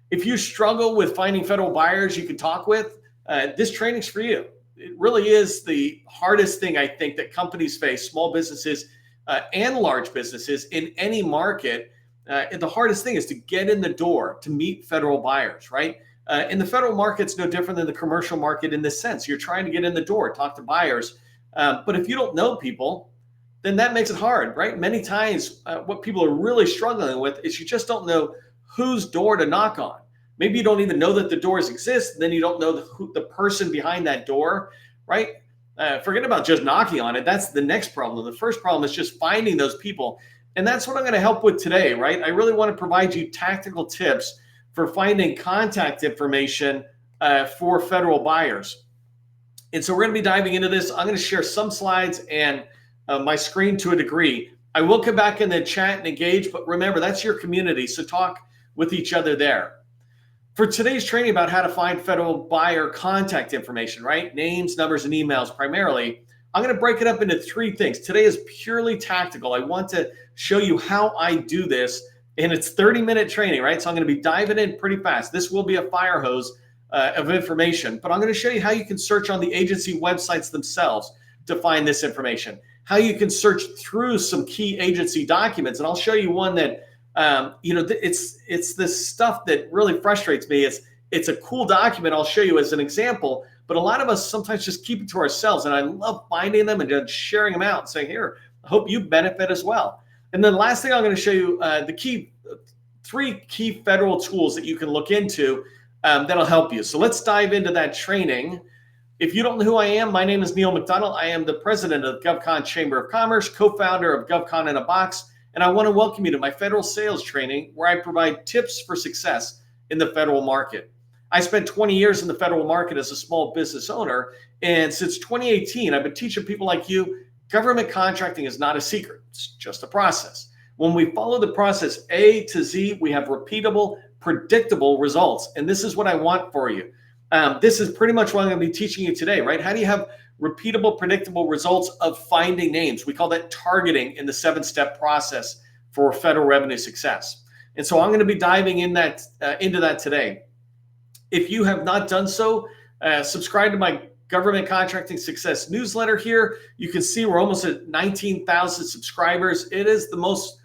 If you struggle with finding federal buyers you can talk with, this training's for you. It really is the hardest thing I think that companies face, small businesses and large businesses in any market. The hardest thing is to get in the door to meet federal buyers, right? And the federal market's no different than the commercial market in this sense. You're trying to get in the door, talk to buyers. But if you don't know people, then that makes it hard, right? Many times, what people are really struggling with is you just don't know whose door to knock on. Maybe you don't even know that the doors exist. Then you don't know the person behind that door, right? Forget about just knocking on it. That's the next problem. The first problem is just finding those people. And that's what I'm going to help with today, right? I really want to provide you tactical tips for finding contact information for federal buyers. And so we're going to be diving into this. I'm going to share some slides and my screen to a degree. I will come back in the chat and engage, but remember, that's your community. So talk with each other there. For today's training about how to find federal buyer contact information, right? Names, numbers, and emails primarily. I'm going to break it up into three things. Today is purely tactical. I want to show you how I do this, and it's 30-minute training, right? So I'm going to be diving in pretty fast. This will be a fire hose of information, but I'm going to show you how you can search on the agency websites themselves to find this information, how you can search through some key agency documents, and I'll show you one that it's this stuff that really frustrates me. It's a cool document. I'll show you as an example, but a lot of us sometimes just keep it to ourselves. And I love finding them and then sharing them out and saying, here, I hope you benefit as well. And then the last thing I'm going to show you, three key federal tools that you can look into that'll help you. So let's dive into that training. If you don't know who I am, my name is Neil McDonnell. I am the president of the GovCon Chamber of Commerce, co-founder of GovCon in a Box. And I want to welcome you to my federal sales training where I provide tips for success in the federal market. I spent 20 years in the federal market as a small business owner. And since 2018, I've been teaching people like you, government contracting is not a secret. It's just a process. When we follow the process A to Z, we have repeatable, predictable results. And this is what I want for you. This is pretty much what I'm going to be teaching you today, right? How do you have repeatable, predictable results of finding names? We call that targeting in the 7-step process for federal revenue success. And so I'm going to be diving into that today. If you have not done so, subscribe to my Government Contracting Success newsletter here. You can see we're almost at 19,000 subscribers. It is the most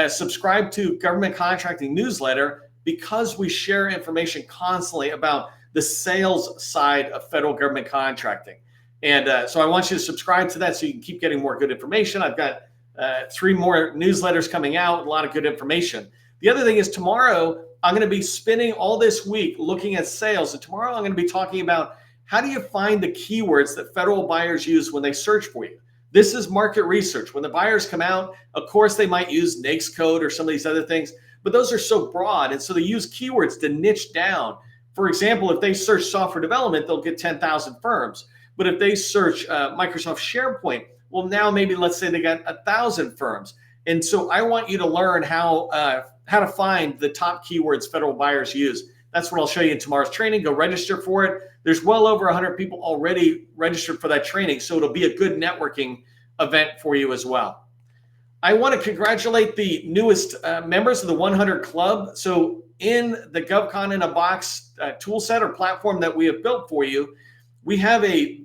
subscribed to government contracting newsletter because we share information constantly about the sales side of federal government contracting. And so I want you to subscribe to that so you can keep getting more good information. I've got 3 more newsletters coming out, a lot of good information. The other thing is tomorrow, I'm going to be spending all this week looking at sales. And tomorrow I'm going to be talking about how do you find the keywords that federal buyers use when they search for you. This is market research. When the buyers come out, of course, they might use NAICS code or some of these other things, but those are so broad. And so they use keywords to niche down. For example, if they search software development, they'll get 10,000 firms. But if they search Microsoft SharePoint, well, now maybe let's say they got 1,000 firms. And so I want you to learn how to find the top keywords federal buyers use. That's what I'll show you in tomorrow's training. Go register for it. There's well over 100 people already registered for that training, so it'll be a good networking event for you as well. I want to congratulate the newest members of the 100 Club. So in the GovCon in a Box tool set or platform that we have built for you, we have a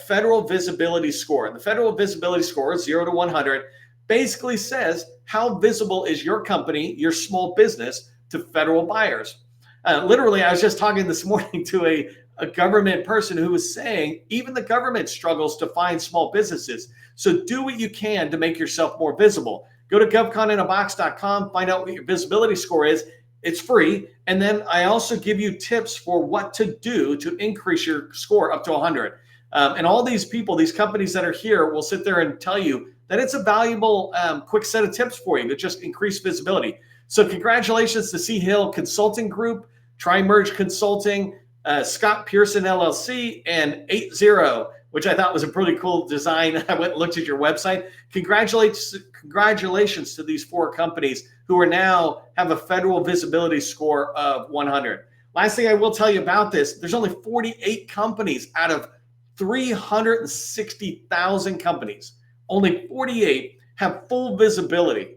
federal visibility score. And the federal visibility score, 0 to 100, basically says how visible is your company, your small business, to federal buyers. Literally, I was just talking this morning to a government person who was saying even the government struggles to find small businesses. So do what you can to make yourself more visible. Go to govconinabox.com, find out what your visibility score is. It's free. And then I also give you tips for what to do to increase your score up to 100. And all these people, these companies that are here will sit there and tell you that it's a valuable, quick set of tips for you to just increase visibility. So congratulations to C Hill Consulting Group, Tri-Merge Consulting, Scott Pearson LLC, and 80, which I thought was a pretty cool design. I went and looked at your website. Congratulations to these 4 companies who are now have a federal visibility score of 100. Last thing I will tell you about this, there's only 48 companies out of 360,000 companies. Only 48 have full visibility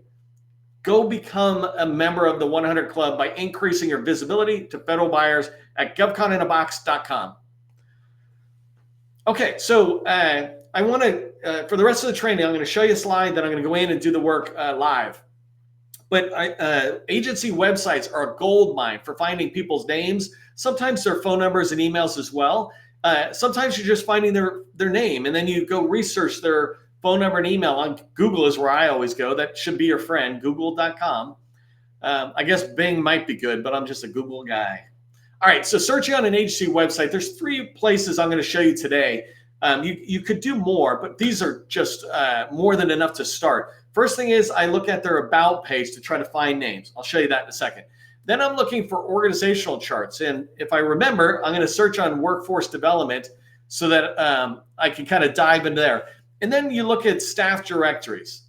go become a member of the 100 Club by increasing your visibility to federal buyers at govconinAbox.com. Okay, so I want to, for the rest of the training, I'm going to show you a slide, then I'm going to go in and do the work live. But agency websites are a gold mine for finding people's names, sometimes their phone numbers and emails as well. Sometimes you're just finding their name, and then you go research their phone number and email on Google is where I always go. That should be your friend, google.com. I guess Bing might be good, but I'm just a Google guy. All right, so searching on an agency website, there's 3 places I'm going to show you today. You could do more, but these are just more than enough to start. First thing is I look at their about page to try to find names. I'll show you that in a second. Then I'm looking for organizational charts. And if I remember, I'm going to search on workforce development so that I can kind of dive into there. And then you look at staff directories,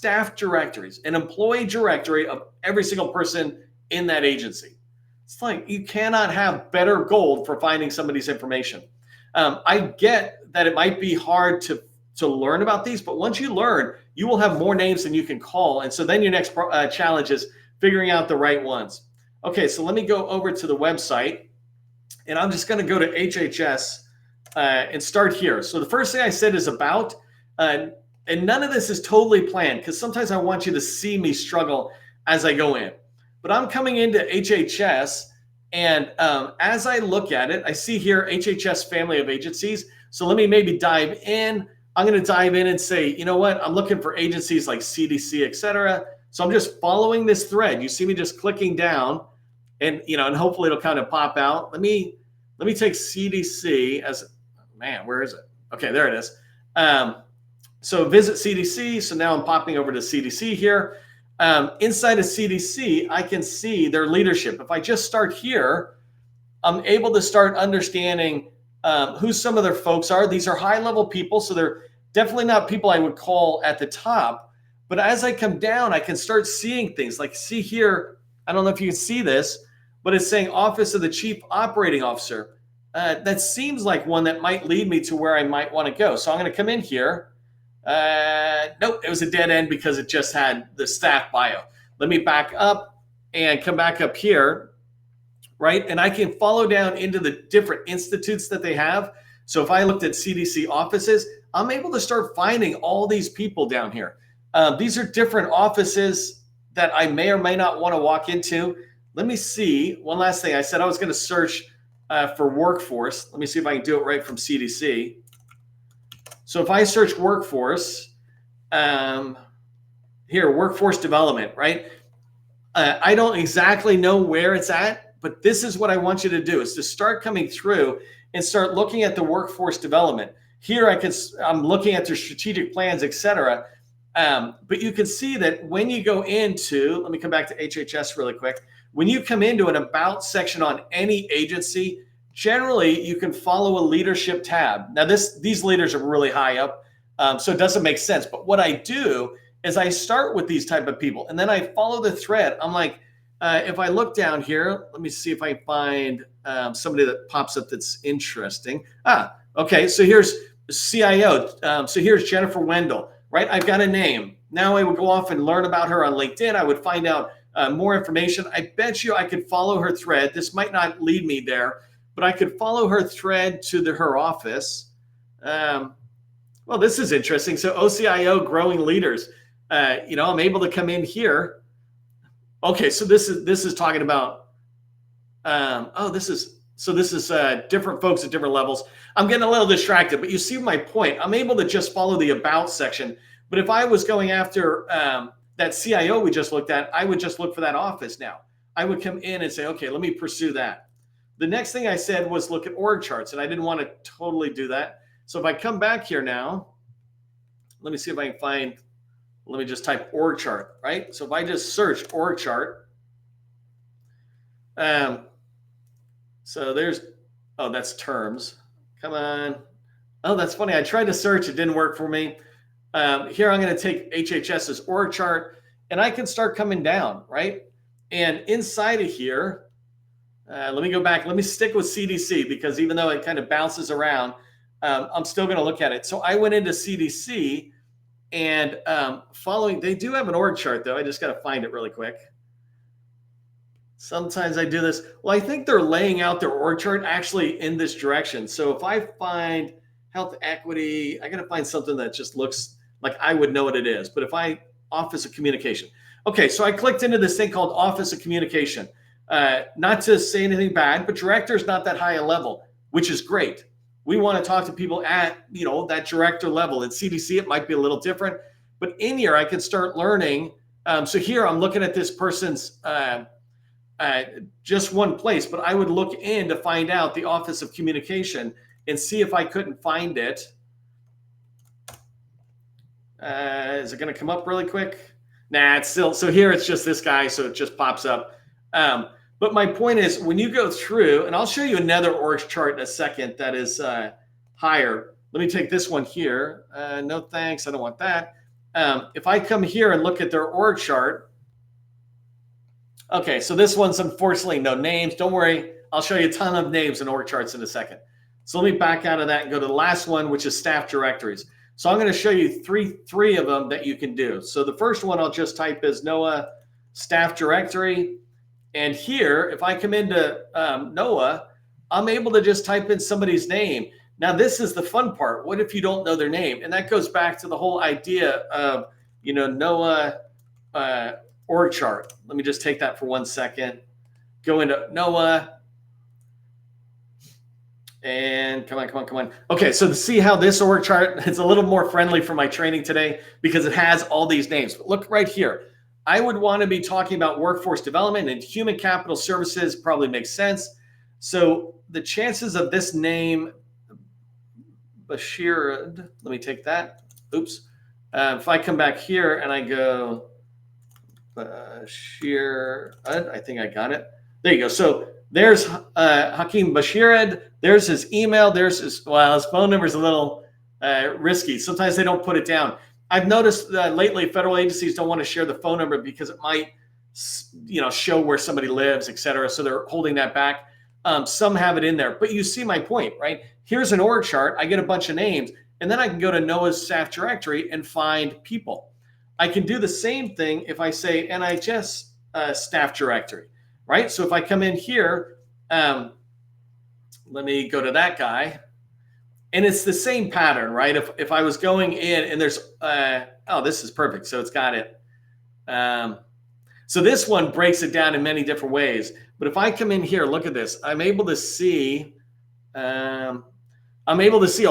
an employee directory of every single person in that agency. It's like you cannot have better gold for finding somebody's information. I get that it might be hard to learn about these, but once you learn, you will have more names than you can call. And so then your next challenge is figuring out the right ones. Okay, so let me go over to the website, and I'm just going to go to HHS and start here. So the first thing I said is about, and none of this is totally planned because sometimes I want you to see me struggle as I go in. But I'm coming into HHS, and as I look at it, I see here HHS family of agencies. So let me maybe dive in. I'm going to dive in and say, you know what? I'm looking for agencies like CDC, et cetera. So I'm just following this thread. You see me just clicking down, and and hopefully it'll kind of pop out. Let me take CDC as, man, where is it? Okay, there it is. So visit CDC. So now I'm popping over to CDC here. Inside of CDC, I can see their leadership. If I just start here, I'm able to start understanding who some of their folks are. These are high-level people, so they're definitely not people I would call at the top. But as I come down, I can start seeing things. Like, see here, I don't know if you can see this, but it's saying Office of the Chief Operating Officer. That seems like one that might lead me to where I might want to go. So I'm going to come in here. Nope, it was a dead end because it just had the staff bio. Let me back up and come back up here. Right? And I can follow down into the different institutes that they have. So if I looked at CDC offices, I'm able to start finding all these people down here. These are different offices that I may or may not want to walk into. Let me see. One last thing. I said I was going to search for workforce. Let me see if I can do it right from CDC. So if I search workforce, here, workforce development, right? I don't exactly know where it's at. But this is what I want you to do, is to start coming through and start looking at the workforce development. Here I'm looking at their strategic plans, et cetera. But you can see that when you go into, let me come back to HHS really quick. When you come into an about section on any agency, generally you can follow a leadership tab. Now these leaders are really high up, so it doesn't make sense. But what I do is I start with these type of people, and then I follow the thread. I'm like, if I look down here, let me see if I can find somebody that pops up that's interesting. Okay, so here's CIO. So here's Jennifer Wendell, right? I've got a name. Now I would go off and learn about her on LinkedIn. I would find out more information. I bet you I could follow her thread. This might not lead me there, but I could follow her thread to her office. Well, this is interesting. So OCIO growing leaders. I'm able to come in here. Okay, so this is talking about this is different folks at different levels. I'm getting a little distracted, but you see my point. I'm able to just follow the about section. But if I was going after that CIO we just looked at, I would just look for that office now. I would come in and say, okay, let me pursue that. The next thing I said was look at org charts, and I didn't want to totally do that. So if I come back here now, let me see if I can find. Let me just type org chart, right? So if I just search org chart, so there's, that's terms. Come on. Oh, that's funny. I tried to search. It didn't work for me. Here, I'm going to take HHS's org chart, and I can start coming down, right? And inside of here, let me go back. Let me stick with CDC because even though it kind of bounces around, I'm still going to look at it. So I went into CDC. And following, they do have an org chart though. I just got to find it really quick. Sometimes I do this. Well, I think they're laying out their org chart actually in this direction. So if I find health equity, I got to find something that just looks like I would know what it is. But if I, Office of Communication. Okay, so I clicked into this thing called Office of Communication. Not to say anything bad, but director is not that high a level, which is great. We want to talk to people at, that director level. In CDC, it might be a little different. But in here, I can start learning. So here I'm looking at this person's just one place, but I would look in to find out the Office of Communication and see if I couldn't find it. Is it going to come up really quick? Nah, it's still, so here it's just this guy, so it just pops up. But my point is, when you go through, and I'll show you another org chart in a second that is higher. Let me take this one here. No thanks, I don't want that. If I come here and look at their org chart, okay, so this one's unfortunately no names. Don't worry, I'll show you a ton of names and org charts in a second. So let me back out of that and go to the last one, which is staff directories. So I'm going to show you three of them that you can do. So the first one I'll just type is NOAA staff directory. And here, if I come into NOAA, I'm able to just type in somebody's name. Now, this is the fun part. What if you don't know their name? And that goes back to the whole idea of, NOAA org chart. Let me just take that for 1 second. Go into NOAA. And come on. Okay, so to see how this org chart, it's a little more friendly for my training today because it has all these names. But look right here. I would want to be talking about workforce development and human capital services, probably makes sense. So the chances of this name, Bashir, let me take that. Oops. If I come back here and I go, Bashir, I think I got it. There you go. So there's Hakeem Bashired. There's his email. There's his phone number is a little risky. Sometimes they don't put it down. I've noticed that lately federal agencies don't want to share the phone number because it might, show where somebody lives, et cetera. So they're holding that back. Some have it in there, but you see my point, right? Here's an org chart. I get a bunch of names, and then I can go to NOAA's staff directory and find people. I can do the same thing if I say NHS staff directory, right? So if I come in here, let me go to that guy. And it's the same pattern, right? If I was going in and there's, this is perfect. So it's got it. So this one breaks it down in many different ways. But if I come in here, look at this. I'm able to see a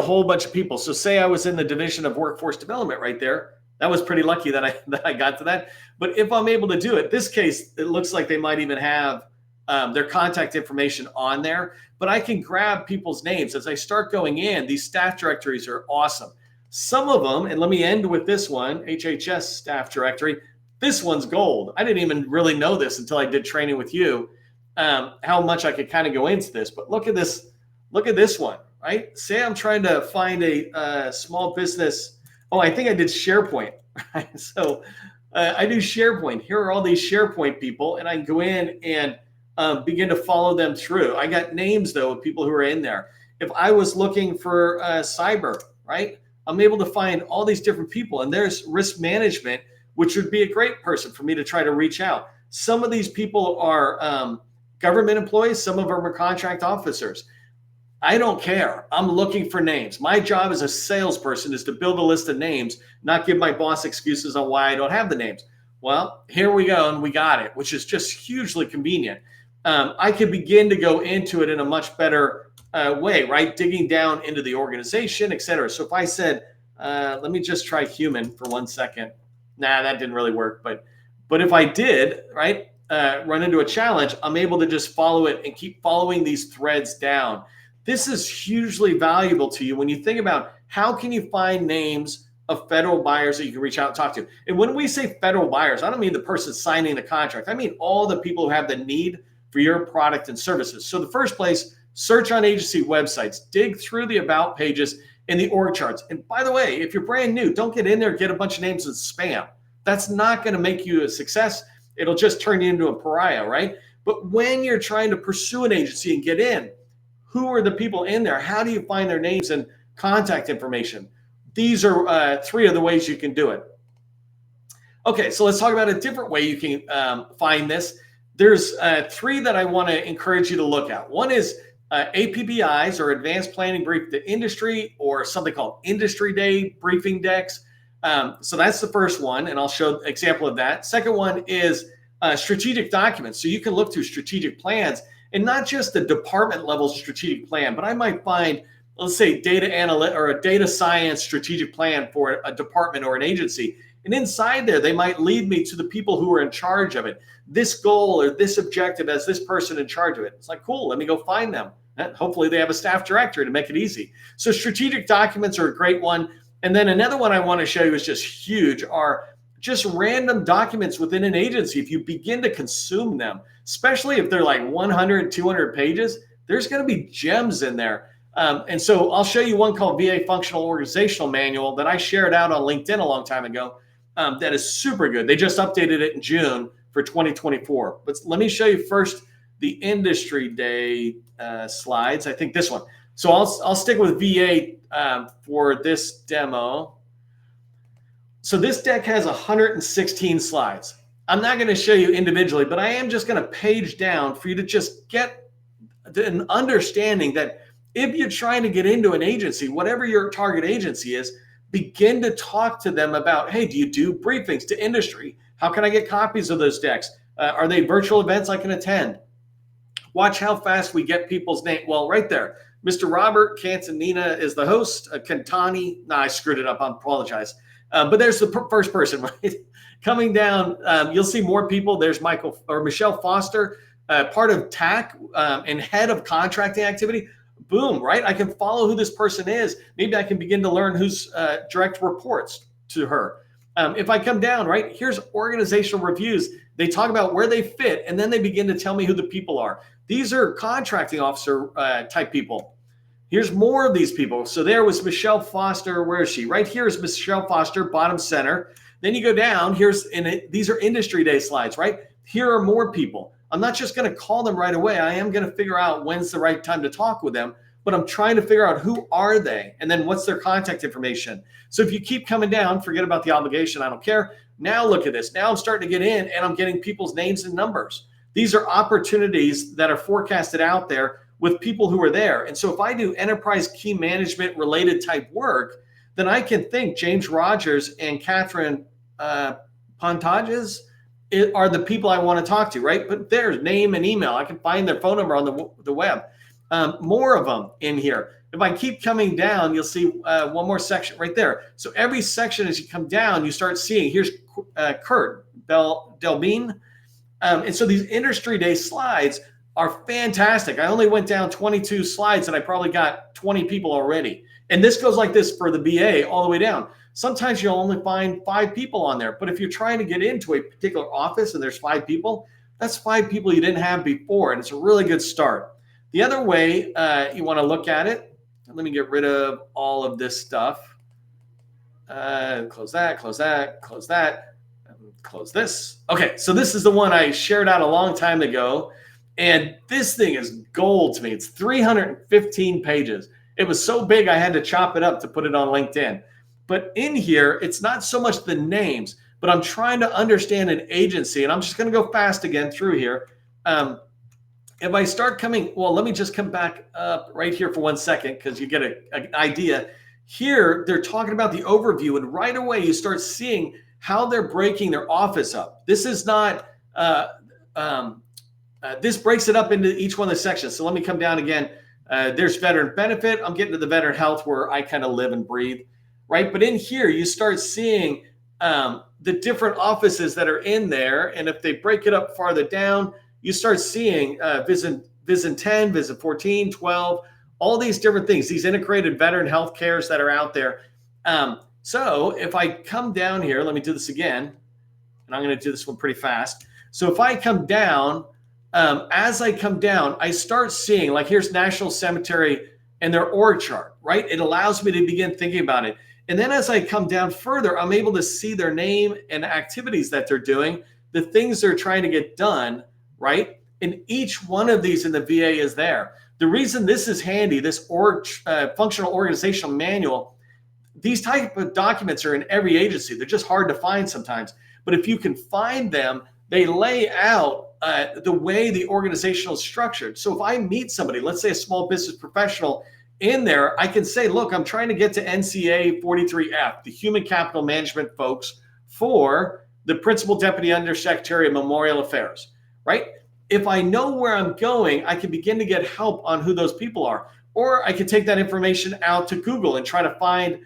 whole bunch of people. So say I was in the division of workforce development right there. That was pretty lucky that I got to that. But if I'm able to do it, this case, it looks like they might even have their contact information on there. But I can grab people's names as I start going in. These staff directories are awesome. Some of them, and let me end with this one, HHS staff directory. This one's gold. I didn't even really know this until I did training with you, how much I could kind of go into this. But look at this. Look at this one, right? Say I'm trying to find a small business. Oh, I think I did SharePoint, right? So I do SharePoint. Here are all these SharePoint people, and I can go in and begin to follow them through. I got names, though, of people who are in there. If I was looking for cyber, right, I'm able to find all these different people. And there's risk management, which would be a great person for me to try to reach out. Some of these people are government employees. Some of them are contract officers. I don't care. I'm looking for names. My job as a salesperson is to build a list of names, not give my boss excuses on why I don't have the names. Well, here we go, and we got it, which is just hugely convenient. I could begin to go into it in a much better way, right? Digging down into the organization, et cetera. So if I said, let me just try human for 1 second. Nah, that didn't really work. But if I did, right, run into a challenge, I'm able to just follow it and keep following these threads down. This is hugely valuable to you when you think about how can you find names of federal buyers that you can reach out and talk to. And when we say federal buyers, I don't mean the person signing the contract. I mean all the people who have the need for your product and services. So the first place, search on agency websites, dig through the about pages and the org charts. And by the way, if you're brand new, don't get in there and get a bunch of names in spam. That's not going to make you a success. It'll just turn you into a pariah, right? But when you're trying to pursue an agency and get in, who are the people in there? How do you find their names and contact information? these are 3 of the ways you can do it. Okay, so let's talk about a different way you can find this. There's 3 that I want to encourage you to look at. One is APBIs, or Advanced Planning Brief to Industry, or something called Industry Day briefing decks. So that's the first one, and I'll show an example of that. Second one is strategic documents. So you can look through strategic plans, and not just the department level strategic plan, but I might find, let's say, data analytics or a data science strategic plan for a department or an agency. And inside there, they might lead me to the people who are in charge of it. This goal or this objective as this person in charge of it. It's like, cool, let me go find them. And hopefully they have a staff director to make it easy. So strategic documents are a great one. And then another one I want to show you is just huge, are just random documents within an agency. If you begin to consume them, especially if they're like 100, 200 pages, there's going to be gems in there. And so I'll show you one called VA Functional Organizational Manual that I shared out on LinkedIn a long time ago. That is super good. They just updated it in June for 2024. But let me show you first the Industry Day slides. I think this one. So I'll stick with VA for this demo. So this deck has 116 slides. I'm not going to show you individually, but I am just going to page down for you to just get an understanding that if you're trying to get into an agency, whatever your target agency is, begin to talk to them about, hey, do you do briefings to industry? How can I get copies of those decks? Are they virtual events I can attend? Watch how fast we get people's name. Well, right there, Mr. Robert Cantanina is the host. Cantani, I screwed it up. I apologize. But there's the first person, right? Coming down, you'll see more people. There's Michelle Foster, part of TAC and head of contracting activity. Boom, right? I can follow who this person is. Maybe I can begin to learn who's direct reports to her. If I come down, right, here's organizational reviews. They talk about where they fit, and then they begin to tell me who the people are. These are contracting officer type people. Here's more of these people. So there was Michelle Foster. Where is she? Right here is Michelle Foster, bottom center. Then you go down. These are Industry Day slides, right? Here are more people. I'm not just going to call them right away. I am going to figure out when's the right time to talk with them, but I'm trying to figure out who are they and then what's their contact information. So if you keep coming down, forget about the obligation. I don't care. Now look at this. Now I'm starting to get in and I'm getting people's names and numbers. These are opportunities that are forecasted out there with people who are there. And so if I do enterprise key management related type work, then I can think James Rogers and Catherine Pontages are the people I want to talk to, right? But there's name and email. I can find their phone number on the web. More of them in here. If I keep coming down, you'll see one more section right there. So every section as you come down, you start seeing, here's Kurt Delbene. And so these Industry Day slides are fantastic. I only went down 22 slides and I probably got 20 people already. And this goes like this for the BA all the way down. Sometimes you'll only find 5 people on there. But if you're trying to get into a particular office and there's 5 people, that's 5 people you didn't have before. And it's a really good start. The other way you want to look at it, let me get rid of all of this stuff. Close that, close that, close that, close this. Okay, so this is the one I shared out a long time ago. And this thing is gold to me. It's 315 pages. It was so big I had to chop it up to put it on LinkedIn. But in here, it's not so much the names, but I'm trying to understand an agency. And I'm just going to go fast again through here. If I start coming, well, let me just come back up right here for 1 second because you get an idea. Here, they're talking about the overview, and right away you start seeing how they're breaking their office up. This is not, this breaks it up into each one of the sections. So let me come down again. There's veteran benefit. I'm getting to the veteran health where I kind of live and breathe, right? But in here, you start seeing the different offices that are in there. And if they break it up farther down, you start seeing VISN 10, VISN 14, 12, all these different things, these integrated veteran health cares that are out there. So if I come down here, let me do this again, and I'm going to do this one pretty fast. So if I come down, as I come down, I start seeing, like here's National Cemetery and their org chart, right? It allows me to begin thinking about it. And then as I come down further, I'm able to see their name and activities that they're doing, the things they're trying to get done, right? And each one of these in the VA is there. The reason this is handy, this functional organizational manual, these type of documents are in every agency. They're just hard to find sometimes. But if you can find them, they lay out the way the organizational is structured. So if I meet somebody, let's say a small business professional in there, I can say, look, I'm trying to get to NCA 43F, the human capital management folks for the principal deputy undersecretary of memorial affairs, right? If I know where I'm going, I can begin to get help on who those people are. Or I can take that information out to Google and try to find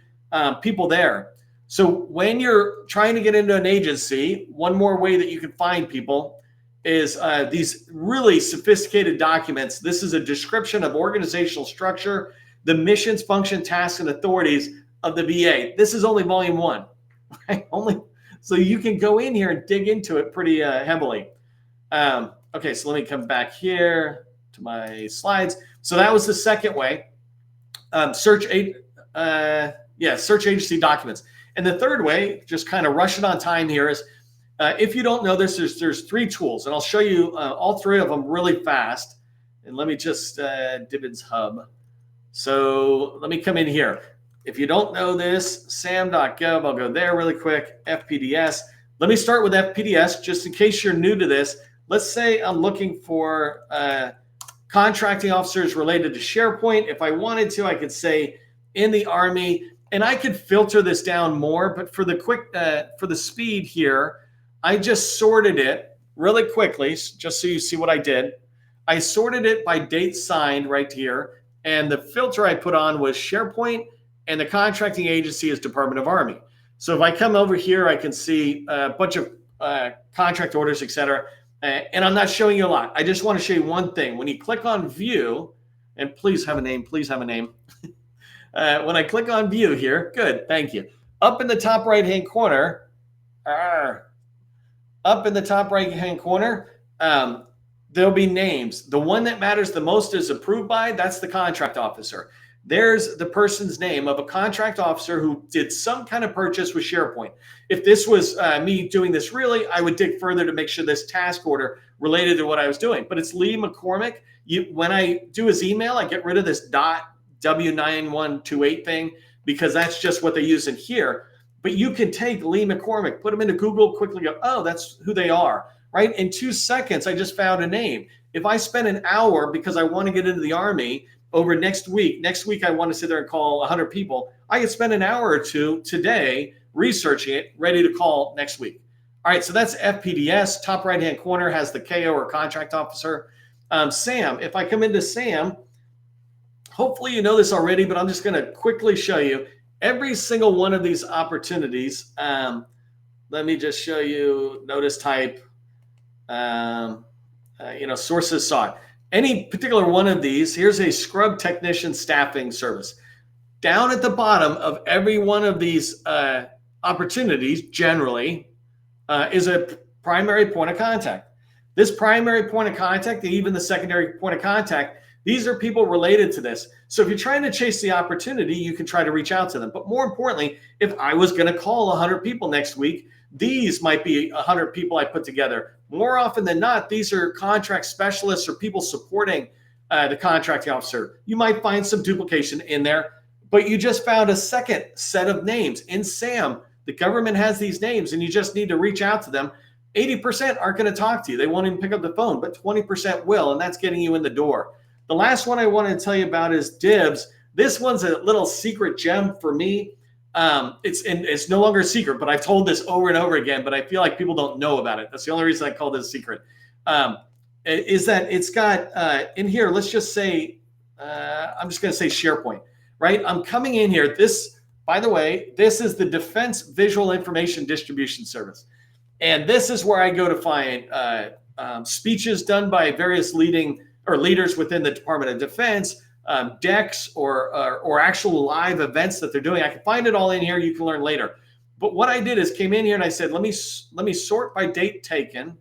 people there. So when you're trying to get into an agency, one more way that you can find people is these really sophisticated documents. This is a description of organizational structure, the missions, function, tasks, and authorities of the VA. This is only volume 1, right? So you can go in here and dig into it pretty heavily. Okay, so let me come back here to my slides. So that was the second way, search agency documents. And the third way, just kind of rushing on time here, is if you don't know this, there's 3 tools, and I'll show you all 3 of them really fast. And let me just DIVID's hub. So let me come in here. If you don't know this, SAM.gov, I'll go there really quick, FPDS. Let me start with FPDS, just in case you're new to this. Let's say I'm looking for contracting officers related to SharePoint. If I wanted to, I could say in the Army, and I could filter this down more, but for the speed here, I just sorted it really quickly, just so you see what I did. I sorted it by date signed right here, and the filter I put on was SharePoint, and the contracting agency is Department of Army. So if I come over here, I can see a bunch of contract orders, etc. And I'm not showing you a lot. I just want to show you one thing. When you click on View, and please have a name, when I click on View here, good, thank you. Up in the top right-hand corner, there'll be names. The one that matters the most is approved by, that's the contract officer. There's the person's name of a contract officer who did some kind of purchase with SharePoint. If this was me doing this really, I would dig further to make sure this task order related to what I was doing. But it's Lee McCormick. When I do his email, I get rid of this .w9128 thing because that's just what they use in here. But you can take Lee McCormick, put them into Google, quickly go, oh, that's who they are, right? In 2 seconds, I just found a name. If I spend an hour because I want to get into the Army over next week I want to sit there and call 100 people, I could spend an hour or 2 today researching it, ready to call next week. All right, so that's FPDS. Top right-hand corner has the KO or contract officer. SAM, if I come into SAM, hopefully you know this already, but I'm just going to quickly show you every single one of these opportunities. Let me just show you notice type, sources sought. Any particular one of these, here's a scrub technician staffing service. Down at the bottom of every one of these opportunities, generally, is a primary point of contact. This primary point of contact, and even the secondary point of contact, these are people related to this. So if you're trying to chase the opportunity, you can try to reach out to them. But more importantly, if I was going to call 100 people next week, these might be 100 people I put together. More often than not, these are contract specialists or people supporting the contracting officer. You might find some duplication in there, but you just found a second set of names. In SAM, the government has these names, and you just need to reach out to them. 80% aren't going to talk to you. They won't even pick up the phone, but 20% will, and that's getting you in the door. The last one I want to tell you about is DIVS. This one's a little secret gem for me. It's no longer a secret, but I've told this over and over again, but I feel like people don't know about it. That's the only reason I call this a secret. Is that it's got in here, let's just say, I'm just going to say SharePoint, right? I'm coming in here. This, by the way, this is the Defense Visual Information Distribution Service. And this is where I go to find speeches done by various leaders within the Department of Defense, decks or actual live events that they're doing. I can find it all in here. You can learn later. But what I did is came in here and I said, let me sort by date taken.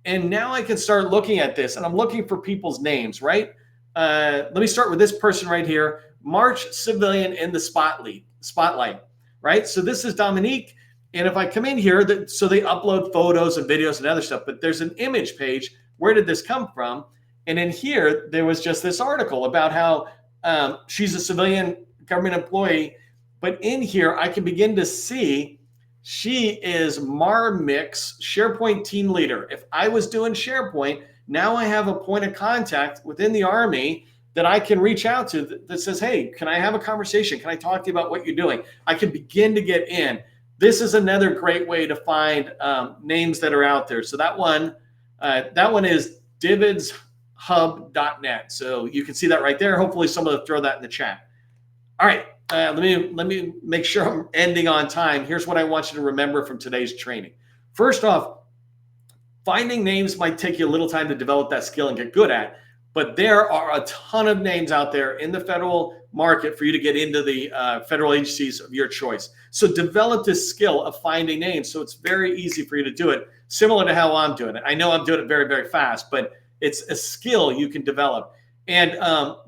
And now I can start looking at this, and I'm looking for people's names, right? Let me start with this person right here, March civilian in the spotlight, right? So this is Dominique. And if I come in here, so they upload photos and videos and other stuff, but there's an image page. Where did this come from? And in here, there was just this article about how she's a civilian government employee But in here, I can begin to see she is Marmix SharePoint team leader. If I was doing SharePoint, now I have a point of contact within the Army that I can reach out to that says, hey, can I have a conversation? Can I talk to you about what you're doing? I can begin to get in. This is another great way to find names that are out there. So that one is DIVIDshub.net. So you can see that right there. Hopefully someone will throw that in the chat. All right, let me make sure I'm ending on time. Here's what I want you to remember from today's training. First off, finding names might take you a little time to develop that skill and get good at, but there are a ton of names out there in the federal market for you to get into the federal agencies of your choice. So develop this skill of finding names so it's very easy for you to do it, similar to how I'm doing it. I know I'm doing it very, very fast, but it's a skill you can develop. And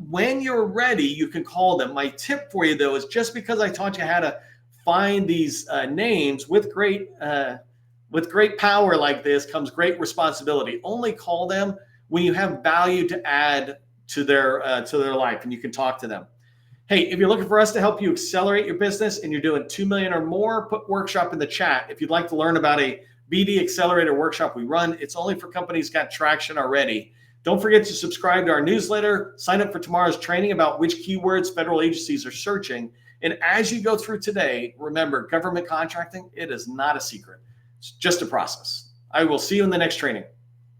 when you're ready, you can call them. My tip for you, though, is just because I taught you how to find these names with great power like this comes great responsibility. Only call them when you have value to add to their life and you can talk to them. Hey, if you're looking for us to help you accelerate your business and you're doing 2 million or more, put workshop in the chat. If you'd like to learn about a BD accelerator workshop we run, it's only for companies got traction already. Don't forget to subscribe to our newsletter, sign up for tomorrow's training about which keywords federal agencies are searching. And as you go through today, remember, government contracting, it is not a secret. It's just a process. I will see you in the next training.